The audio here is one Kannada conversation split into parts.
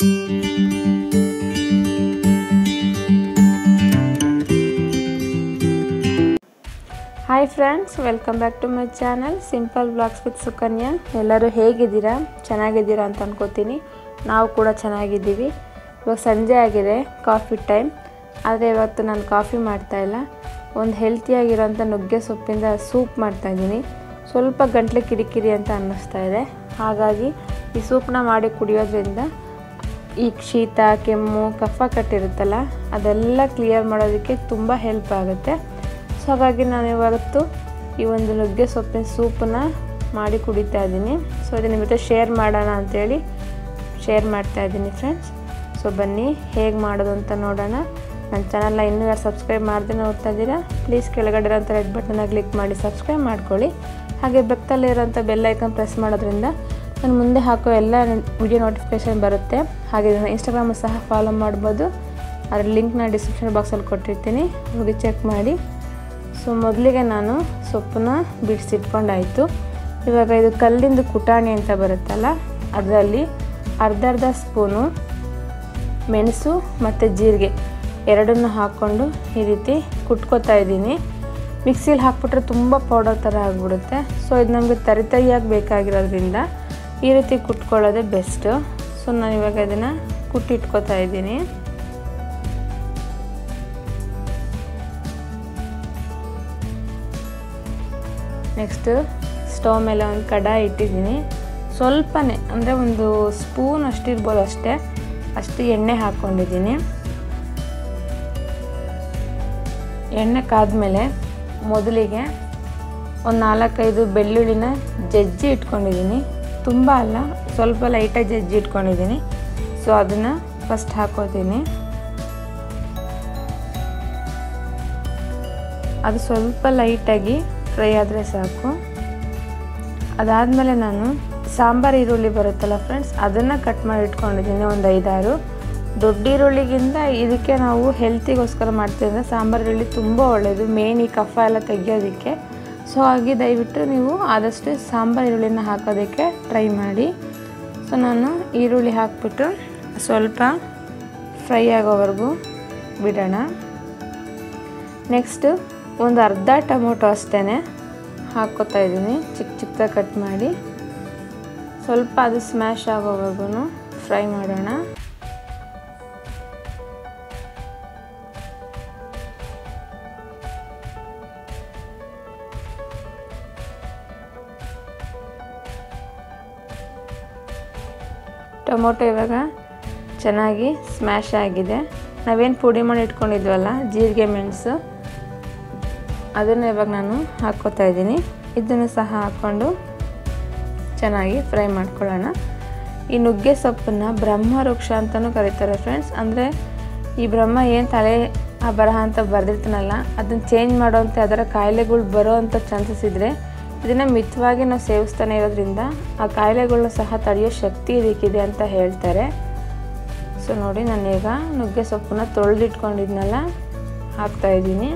Hi friends, welcome back to my channel simple blogs with Sukanya. ಎಲ್ಲರೂ ಹೇಗಿದ್ದೀರಾ? ಚೆನ್ನಾಗಿದ್ದೀರಾ ಅಂತ ಅನ್ಕೋತೀನಿ. ನಾವು ಕೂಡ ಚೆನ್ನಾಗಿದ್ದೀವಿ. ಇವಾಗ ಸಂಜೆ ಆಗಿದೆ, ಕಾಫಿ ಟೈಮ್. ಆದರೆ ಇವತ್ತು ನಾನು ಕಾಫಿ ಮಾಡ್ತಾಯಿಲ್ಲ, ಒಂದು ಹೆಲ್ತಿಯಾಗಿರೋಂಥ ನುಗ್ಗೆ ಸೊಪ್ಪಿಂದ ಸೂಪ್ ಮಾಡ್ತಾಯಿದ್ದೀನಿ. ಸ್ವಲ್ಪ ಗಂಟ್ಲು ಕಿರಿಕಿರಿ ಅಂತ ಅನ್ನಿಸ್ತಾ ಇದೆ. ಹಾಗಾಗಿ ಈ ಸೂಪನ್ನ ಮಾಡಿ ಕುಡಿಯೋದ್ರಿಂದ ಈ ಶೀತ, ಕೆಮ್ಮು, ಕಫ ಕಟ್ಟಿರುತ್ತಲ್ಲ ಅದೆಲ್ಲ ಕ್ಲಿಯರ್ ಮಾಡೋದಕ್ಕೆ ತುಂಬ ಹೆಲ್ಪ್ ಆಗುತ್ತೆ. ಸೊ ಹಾಗಾಗಿ ನಾನು ಇವತ್ತು ಈ ಒಂದು ನುಗ್ಗೆ ಸೊಪ್ಪಿನ ಸೂಪನ್ನು ಮಾಡಿ ಕುಡಿತಾ ಇದ್ದೀನಿ. ಸೊ ಇದನ್ನ ನಿಮ್ಮ ಜೊತೆ ಶೇರ್ ಮಾಡೋಣ ಅಂಥೇಳಿ ಶೇರ್ ಮಾಡ್ತಾಯಿದ್ದೀನಿ ಫ್ರೆಂಡ್ಸ್. ಸೊ ಬನ್ನಿ ಹೇಗೆ ಮಾಡೋದು ಅಂತ ನೋಡೋಣ. ನನ್ನ ಚಾನಲ್ನ ಇನ್ನೂ ಯಾರು ಸಬ್ಸ್ಕ್ರೈಬ್ ಮಾಡದೆ ನೋಡ್ತಾ ಇದ್ದೀರಾ, ಪ್ಲೀಸ್ ಕೆಳಗಡೆ ಇರೋಂಥ ರೆಡ್ ಬಟನ್ನ ಕ್ಲಿಕ್ ಮಾಡಿ ಸಬ್ಸ್ಕ್ರೈಬ್ ಮಾಡ್ಕೊಳ್ಳಿ. ಹಾಗೆ ಪಕ್ಕದಲ್ಲಿರೋಂಥ ಬೆಲ್ ಐಕನ್ ಪ್ರೆಸ್ ಮಾಡೋದ್ರಿಂದ ನಾನು ಮುಂದೆ ಹಾಕೋ ಎಲ್ಲ ವಿಡಿಯೋ ನೋಟಿಫಿಕೇಷನ್ ಬರುತ್ತೆ. ಹಾಗೆ ನನ್ನ ಇನ್ಸ್ಟಾಗ್ರಾಮು ಸಹ ಫಾಲೋ ಮಾಡ್ಬೋದು. ಅದರ ಲಿಂಕ್ನ ಡಿಸ್ಕ್ರಿಪ್ಷನ್ ಬಾಕ್ಸಲ್ಲಿ ಕೊಟ್ಟಿರ್ತೀನಿ, ಹೋಗಿ ಚೆಕ್ ಮಾಡಿ. ಸೊ ಮೊದಲಿಗೆ ನಾನು ಸೊಪ್ಪನ್ನ ಬಿಡಿಸಿಟ್ಕೊಂಡಾಯಿತು. ಇವಾಗ ಇದು ಕಲ್ಲಿಂದ ಕುಟಾಣಿ ಅಂತ ಬರುತ್ತಲ್ಲ, ಅದರಲ್ಲಿ ಅರ್ಧ ಸ್ಪೂನು ಮೆಣಸು ಮತ್ತು ಜೀರಿಗೆ ಎರಡನ್ನೂ ಹಾಕ್ಕೊಂಡು ಈ ರೀತಿ ಕುಟ್ಕೋತಾ ಇದ್ದೀನಿ. ಮಿಕ್ಸಿಲಿ ಹಾಕ್ಬಿಟ್ರೆ ತುಂಬ ಪೌಡರ್ ಥರ ಆಗಿಬಿಡುತ್ತೆ. ಸೊ ಇದು ನಮಗೆ ತರಿಯಾಗಿ ಬೇಕಾಗಿರೋದ್ರಿಂದ ಈ ರೀತಿ ಕುಟ್ಕೊಳ್ಳೋದೇ ಬೆಸ್ಟು. ಸೊ ನಾನು ಇವಾಗ ಇದನ್ನು ಕುಟ್ಟಿಟ್ಕೋತಾ ಇದ್ದೀನಿ. ನೆಕ್ಸ್ಟು ಸ್ಟವ್ ಮೇಲೆ ಒಂದು ಕಡಾಯಿ ಇಟ್ಟಿದ್ದೀನಿ. ಸ್ವಲ್ಪನೇ ಅಂದರೆ ಒಂದು ಸ್ಪೂನ್ ಅಷ್ಟು ಇರ್ಬೋದು, ಅಷ್ಟು ಎಣ್ಣೆ ಹಾಕ್ಕೊಂಡಿದ್ದೀನಿ. ಎಣ್ಣೆ ಕಾದ್ಮೇಲೆ ಮೊದಲಿಗೆ ಒಂದು 4-5 ಬೆಳ್ಳುಳ್ಳಿನ ಜಜ್ಜಿ ಇಟ್ಕೊಂಡಿದ್ದೀನಿ. ತುಂಬ ಅಲ್ಲ, ಸ್ವಲ್ಪ ಲೈಟಾಗಿ ಜಜ್ಜಿ ಇಟ್ಕೊಂಡಿದ್ದೀನಿ. ಸೊ ಅದನ್ನು ಫಸ್ಟ್ ಹಾಕೋತೀನಿ. ಅದು ಸ್ವಲ್ಪ ಲೈಟಾಗಿ ಫ್ರೈ ಆದರೆ ಸಾಕು. ಅದಾದಮೇಲೆ ನಾನು ಸಾಂಬಾರು ಈರುಳ್ಳಿ ಬರುತ್ತಲ್ಲ ಫ್ರೆಂಡ್ಸ್, ಅದನ್ನು ಕಟ್ ಮಾಡಿ ಇಟ್ಕೊಂಡಿದ್ದೀನಿ, ಒಂದು 5-6. ದೊಡ್ಡ ಈರುಳ್ಳಿಗಿಂತ ಇದಕ್ಕೆ ನಾವು ಹೆಲ್ತಿಗೋಸ್ಕರ ಮಾಡ್ತಿದ್ರೆ ಸಾಂಬಾರು ಈರುಳ್ಳಿ ತುಂಬ ಒಳ್ಳೆಯದು, ಮೇನ್ ಈ ಕಫ ಎಲ್ಲ ತೆಗಿಯೋದಕ್ಕೆ. ಸೊ ಹಾಗೆ ದಯವಿಟ್ಟು ನೀವು ಆದಷ್ಟು ಸಾಂಬಾರು ಈರುಳ್ಳಿನ ಹಾಕೋದಕ್ಕೆ ಟ್ರೈ ಮಾಡಿ. ಸೊ ನಾನು ಈರುಳ್ಳಿ ಹಾಕ್ಬಿಟ್ಟು ಸ್ವಲ್ಪ ಫ್ರೈ ಆಗೋವರೆಗೂ ಬಿಡೋಣ. ನೆಕ್ಸ್ಟು ಒಂದು ಅರ್ಧ ಟೊಮೊಟೊ ಅಷ್ಟೇ ಹಾಕ್ಕೋತಾ ಇದ್ದೀನಿ, ಚಿಕ್ಕದಾಗಿ ಕಟ್ ಮಾಡಿ. ಸ್ವಲ್ಪ ಅದು ಸ್ಮ್ಯಾಶ್ ಆಗೋವರೆಗೂ ಫ್ರೈ ಮಾಡೋಣ. ಟೊಮೊಟೊ ಇವಾಗ ಚೆನ್ನಾಗಿ ಸ್ಮ್ಯಾಶ್ ಆಗಿದೆ. ನಾವೇನು ಪುಡಿ ಮಾಡಿ ಇಟ್ಕೊಂಡಿದ್ವಲ್ಲ ಜೀರಿಗೆ, ಮೆಣಸು, ಅದನ್ನು ಇವಾಗ ನಾನು ಹಾಕ್ಕೋತಾ ಇದ್ದೀನಿ. ಇದನ್ನು ಸಹ ಹಾಕ್ಕೊಂಡು ಚೆನ್ನಾಗಿ ಫ್ರೈ ಮಾಡ್ಕೊಳ್ಳೋಣ. ಈ ನುಗ್ಗೆ ಸೊಪ್ಪನ್ನು ಬ್ರಹ್ಮವೃಕ್ಷ ಅಂತಲೂ ಕರೀತಾರೆ ಫ್ರೆಂಡ್ಸ್. ಅಂದರೆ ಈ ಬ್ರಹ್ಮ ಏನು ತಲೆ ಬರಹ ಅಂತ ಬರೆದಿರ್ತಾನಲ್ಲ, ಅದನ್ನು ಚೇಂಜ್ ಮಾಡೋವಂಥ ಅದರ ಕಾಯಿಲೆಗಳು ಬರೋ ಅಂಥ ಚಾನ್ಸಸ್ ಇದ್ದರೆ ಇದನ್ನು ಮಿತವಾಗಿ ನಾವು ಸೇವಿಸ್ತಾನೆ ಇರೋದ್ರಿಂದ ಆ ಕಾಯಿಲೆಗಳನ್ನ ಸಹ ತಡೆಯೋ ಶಕ್ತಿ ಇದಕ್ಕಿದೆ ಅಂತ ಹೇಳ್ತಾರೆ. ಸೊ ನೋಡಿ, ನಾನೀಗ ನುಗ್ಗೆ ಸೊಪ್ಪನ್ನ ತೊಳೆದಿಟ್ಕೊಂಡಿದ್ನೆಲ್ಲ ಹಾಕ್ತಾಯಿದ್ದೀನಿ.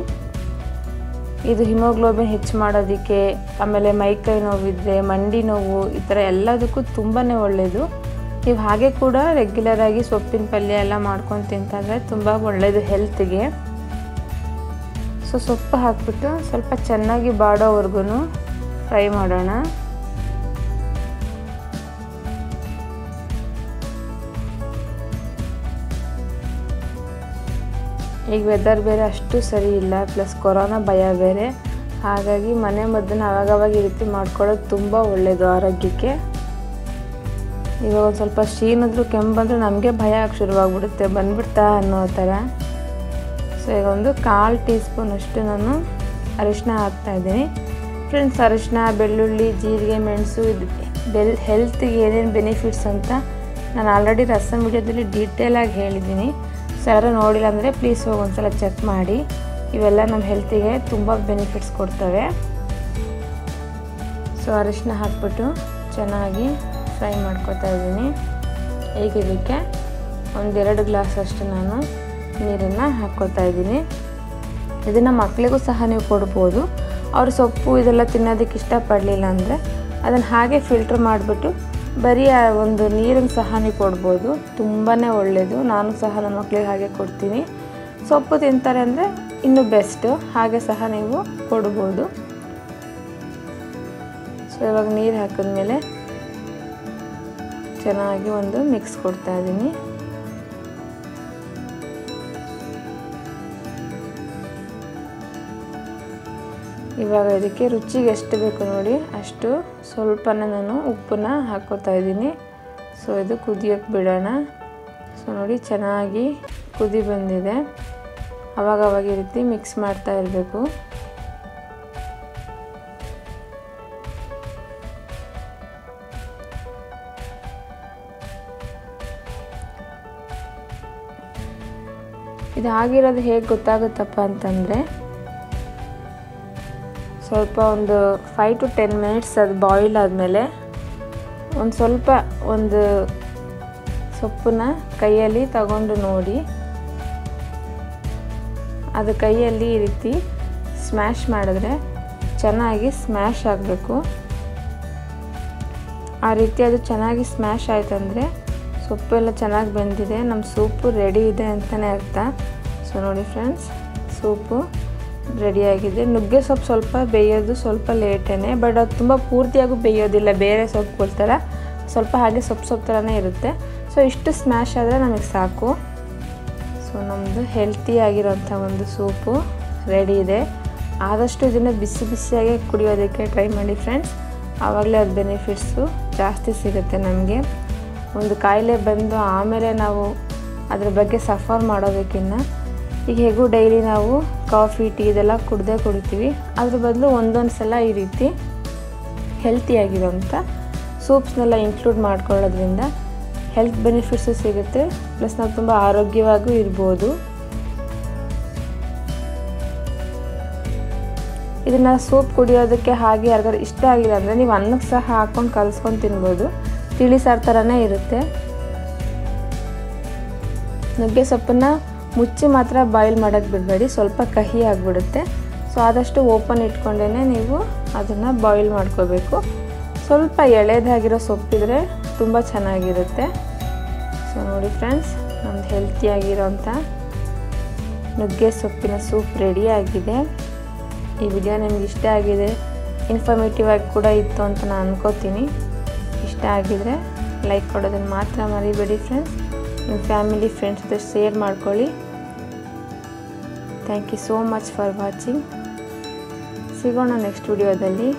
ಇದು ಹಿಮೋಗ್ಲೋಬಿನ್ ಹೆಚ್ಚು ಮಾಡೋದಕ್ಕೆ, ಆಮೇಲೆ ಮೈಕೈ ನೋವಿದ್ದರೆ, ಮಂಡಿ ನೋವು, ಈ ಥರ ಎಲ್ಲದಕ್ಕೂ ತುಂಬಾ ಒಳ್ಳೆಯದು. ನೀವು ಹಾಗೆ ಕೂಡ ರೆಗ್ಯುಲರಾಗಿ ಸೊಪ್ಪಿನ ಪಲ್ಯ ಎಲ್ಲ ಮಾಡ್ಕೊಂಡು ತಿಂತಾಯಿದ್ರೆ ತುಂಬ ಒಳ್ಳೆಯದು ಹೆಲ್ತ್ಗೆ. ಸೊ ಸೊಪ್ಪು ಹಾಕ್ಬಿಟ್ಟು ಸ್ವಲ್ಪ ಚೆನ್ನಾಗಿ ಬಾಡೋವರೆಗೂ ಫ್ರೈ ಮಾಡೋಣ. ಈಗ ವೆದರ್ ಬೇರೆ ಅಷ್ಟು ಸರಿ ಇಲ್ಲ, ಪ್ಲಸ್ ಕೊರೋನಾ ಭಯ ಬೇರೆ. ಹಾಗಾಗಿ ಮನೆ ಮದ್ದನ್ನು ಆವಾಗವಾಗ ಈ ರೀತಿ ಮಾಡ್ಕೊಳ್ಳೋದು ತುಂಬ ಒಳ್ಳೆಯದು ಆರೋಗ್ಯಕ್ಕೆ. ಇವಾಗ ಒಂದು ಸ್ವಲ್ಪ ಶೀನಿದ್ರು, ಕೆಮ್ಮು ಬಂದರೂ ನಮಗೆ ಭಯ ಆಗಿ ಶುರುವಾಗ್ಬಿಡುತ್ತೆ, ಬಂದ್ಬಿಡ್ತಾ ಅನ್ನೋ ಥರ. ಸೊ ಈಗ ಒಂದು 1/4 ಟೀ ಸ್ಪೂನ್ ಅಷ್ಟು ನಾನು ಅರಿಶಿನ ಹಾಕ್ತಾಯಿದ್ದೀನಿ. ಫ್ರೆಂಡ್ಸ್, ಅರಿಶಿನ, ಬೆಳ್ಳುಳ್ಳಿ, ಜೀರಿಗೆ, ಮೆಣಸು, ಇದು ಹೆಲ್ತಿಗೆ ಏನೇನು ಬೆನಿಫಿಟ್ಸ್ ಅಂತ ನಾನು ಆಲ್ರೆಡಿ ರಸಮ್ ವಿಡಿಯೋದಲ್ಲಿ ಡೀಟೇಲಾಗಿ ಹೇಳಿದ್ದೀನಿ. ಸೊ ಯಾರು ನೋಡಿಲ್ಲ ಅಂದರೆ ಪ್ಲೀಸ್ ಹೋಗಿ ಒಂದ್ಸಲ ಚೆಕ್ ಮಾಡಿ. ಇವೆಲ್ಲ ನಮ್ಮ ಹೆಲ್ತಿಗೆ ತುಂಬ ಬೆನಿಫಿಟ್ಸ್ ಕೊಡ್ತವೆ. ಸೊ ಅರಿಶಿನ ಹಾಕ್ಬಿಟ್ಟು ಚೆನ್ನಾಗಿ ಫ್ರೈ ಮಾಡ್ಕೊತಾ ಇದ್ದೀನಿ. ಈಗ ಇದಕ್ಕೆ 1-2 ಗ್ಲಾಸ್ ಅಷ್ಟು ನಾನು ನೀರನ್ನು ಹಾಕ್ಕೊತಾ ಇದ್ದೀನಿ. ಇದನ್ನು ಮಕ್ಕಳಿಗೂ ಸಹ ನೀವು ಕೊಡ್ಬೋದು. ಅವರು ಸೊಪ್ಪು ಇದೆಲ್ಲ ತಿನ್ನೋದಕ್ಕೆ ಇಷ್ಟಪಡಲಿಲ್ಲ ಅಂದರೆ ಅದನ್ನು ಹಾಗೆ ಫಿಲ್ಟ್ರ್ ಮಾಡಿಬಿಟ್ಟು ಬರೀ ಒಂದು ನೀರಿನ ಸಹ ನೀವು ಕೊಡ್ಬೋದು, ತುಂಬಾ ಒಳ್ಳೆಯದು. ನಾನು ಸಹ ನನ್ನ ಮಕ್ಕಳಿಗೆ ಹಾಗೆ ಕೊಡ್ತೀನಿ. ಸೊಪ್ಪು ತಿಂತಾರೆ ಅಂದರೆ ಇನ್ನೂ ಬೆಸ್ಟು, ಹಾಗೆ ಸಹ ನೀವು ಕೊಡ್ಬೋದು. ಸೊ ಇವಾಗ ನೀರು ಹಾಕಿದ್ಮೇಲೆ ಚೆನ್ನಾಗಿ ಒಂದು ಮಿಕ್ಸ್ ಕೊಡ್ತಾ ಇದ್ದೀನಿ. ಇವಾಗ ಇದಕ್ಕೆ ರುಚಿಗೆ ಎಷ್ಟು ಬೇಕು ನೋಡಿ ಅಷ್ಟು ಸ್ವಲ್ಪನೇ ನಾನು ಉಪ್ಪನ್ನ ಹಾಕ್ಕೋತಾ ಇದ್ದೀನಿ. ಸೊ ಇದು ಕುದಿಯೋಕ್ಕೆ ಬಿಡೋಣ. ಸೊ ನೋಡಿ ಚೆನ್ನಾಗಿ ಕುದಿ ಬಂದಿದೆ. ಅವಾಗ ಈ ರೀತಿ ಮಿಕ್ಸ್ ಮಾಡ್ತಾ ಇರಬೇಕು. ಇದು ಆಗಿರೋದು ಹೇಗೆ ಗೊತ್ತಾಗುತ್ತಪ್ಪ ಅಂತಂದರೆ, ಸ್ವಲ್ಪ ಒಂದು 5 to 10 ಮಿನಿಟ್ಸ್ ಅದು ಬಾಯ್ಲ್ ಆದಮೇಲೆ ಒಂದು ಸೊಪ್ಪನ್ನ ಕೈಯಲ್ಲಿ ತಗೊಂಡು ನೋಡಿ, ಅದು ಕೈಯಲ್ಲಿ ಈ ರೀತಿ ಸ್ಮ್ಯಾಶ್ ಮಾಡಿದ್ರೆ ಚೆನ್ನಾಗಿ ಸ್ಮ್ಯಾಶ್ ಆಗಬೇಕು. ಆ ರೀತಿ ಅದು ಚೆನ್ನಾಗಿ ಸ್ಮ್ಯಾಶ್ ಆಯ್ತಂದರೆ ಸೊಪ್ಪೆಲ್ಲ ಚೆನ್ನಾಗಿ ಬೆಂದಿದೆ, ನಮ್ಮ ಸೂಪು ರೆಡಿ ಇದೆ ಅಂತಲೇ ಅರ್ಥ. ಸೊ ನೋಡಿ ಫ್ರೆಂಡ್ಸ್, ಸೂಪು ರೆಡಿಯಾಗಿದೆ. ನುಗ್ಗೆ ಸೊಪ್ಪು ಸ್ವಲ್ಪ ಬೇಯೋದು ಸ್ವಲ್ಪ ಲೇಟೇ, ಬಟ್ ಅದು ತುಂಬ ಪೂರ್ತಿಯಾಗೂ ಬೇಯೋದಿಲ್ಲ. ಬೇರೆ ಸೊಪ್ಪುಗಳ ಥರ ಸ್ವಲ್ಪ ಹಾಗೆ ಸೊಪ್ಪು ಥರನೇ ಇರುತ್ತೆ. ಸೊ ಇಷ್ಟು ಸ್ಮ್ಯಾಶ್ ಆದರೆ ನಮಗೆ ಸಾಕು. ಸೊ ನಮ್ಮದು ಹೆಲ್ತಿಯಾಗಿರೋಂಥ ಒಂದು ಸೂಪು ರೆಡಿ ಇದೆ. ಆದಷ್ಟು ಇದನ್ನು ಬಿಸಿಯಾಗಿ ಕುಡಿಯೋದಕ್ಕೆ ಟ್ರೈ ಮಾಡಿ ಫ್ರೆಂಡ್ಸ್, ಆವಾಗಲೇ ಅದು ಬೆನಿಫಿಟ್ಸು ಜಾಸ್ತಿ ಸಿಗುತ್ತೆ ನಮಗೆ. ಒಂದು ಕಾಯಿಲೆ ಬಂದು ಆಮೇಲೆ ನಾವು ಅದ್ರ ಬಗ್ಗೆ ಸಫರ್ ಮಾಡೋದಕ್ಕಿಂತ ಈಗ ಹೇಗೂ ಡೈಲಿ ನಾವು ಕಾಫಿ ಟೀ ಇದೆಲ್ಲ ಕುಡಿತೀವಿ, ಅದ್ರ ಬದಲು ಒಂದೊಂದು ಸಲ ಈ ರೀತಿ ಹೆಲ್ತಿಯಾಗಿರೋಂಥ ಸೂಪ್ಸ್ನೆಲ್ಲ ಇನ್ಕ್ಲೂಡ್ ಮಾಡ್ಕೊಳ್ಳೋದ್ರಿಂದ ಹೆಲ್ತ್ ಬೆನಿಫಿಟ್ಸು ಸಿಗುತ್ತೆ, ಪ್ಲಸ್ ನಾವು ತುಂಬ ಆರೋಗ್ಯವಾಗೂ ಇರ್ಬೋದು. ಇದನ್ನು ಸೂಪ್ ಕುಡಿಯೋದಕ್ಕೆ ಹಾಗೆ ಯಾರಿಗಾರು ಇಷ್ಟ ಆಗಿಲ್ಲ ಅಂದರೆ ನೀವು ಅನ್ನಕ್ಕೆ ಸಹ ಹಾಕ್ಕೊಂಡು ಕಲಿಸ್ಕೊಂಡು ತಿನ್ಬೋದು. ತಿಳಿ ಸಾರು ಥರನೇ ಇರುತ್ತೆ. ನುಗ್ಗೆ ಸೊಪ್ಪನ್ನು ಮುಚ್ಚಿ ಮಾತ್ರ ಬಾಯ್ಲ್ ಮಾಡೋಕ್ಕೆ ಬಿಡಬೇಡಿ, ಸ್ವಲ್ಪ ಕಹಿ ಆಗಿಬಿಡುತ್ತೆ. ಸೊ ಆದಷ್ಟು ಓಪನ್ ಇಟ್ಕೊಂಡೇ ನೀವು ಅದನ್ನು ಬಾಯ್ಲ್ ಮಾಡ್ಕೋಬೇಕು. ಸ್ವಲ್ಪ ಎಳೆದಾಗಿರೋ ಸೊಪ್ಪಿದ್ರೆ ತುಂಬ ಚೆನ್ನಾಗಿರುತ್ತೆ. ಸೊ ನೋಡಿ ಫ್ರೆಂಡ್ಸ್, ನಮ್ಮದು ಹೆಲ್ತಿಯಾಗಿರೋಂಥ ನುಗ್ಗೆ ಸೊಪ್ಪಿನ ಸೂಪ್ ರೆಡಿಯಾಗಿದೆ. ಈ ವಿಡಿಯೋ ನಿಮ್ಗೆ ಇಷ್ಟ ಆಗಿದೆ, ಇನ್ಫಾರ್ಮೇಟಿವ್ ಆಗಿ ಕೂಡ ಇತ್ತು ಅಂತ ನಾನು ಅನ್ಕೋತೀನಿ. ಇಷ್ಟ ಆಗಿದರೆ ಲೈಕ್ ಕೊಡೋದನ್ನು ಮಾತ್ರ ಮರಿಬೇಡಿ ಫ್ರೆಂಡ್ಸ್. ನಿಮ್ಮ ಫ್ಯಾಮಿಲಿ ಫ್ರೆಂಡ್ಸ್ ಜೊತೆ ಶೇರ್ ಮಾಡ್ಕೊಳ್ಳಿ. Thank you so much for watching. ಸಿಗೋಣ ನೆಕ್ಸ್ಟ್ ವಿಡಿಯೋದಲ್ಲಿ.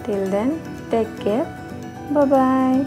ಟಿಲ್ ದೆನ್ ಟೇಕ್ ಕೇರ್, ಬಾಯ್.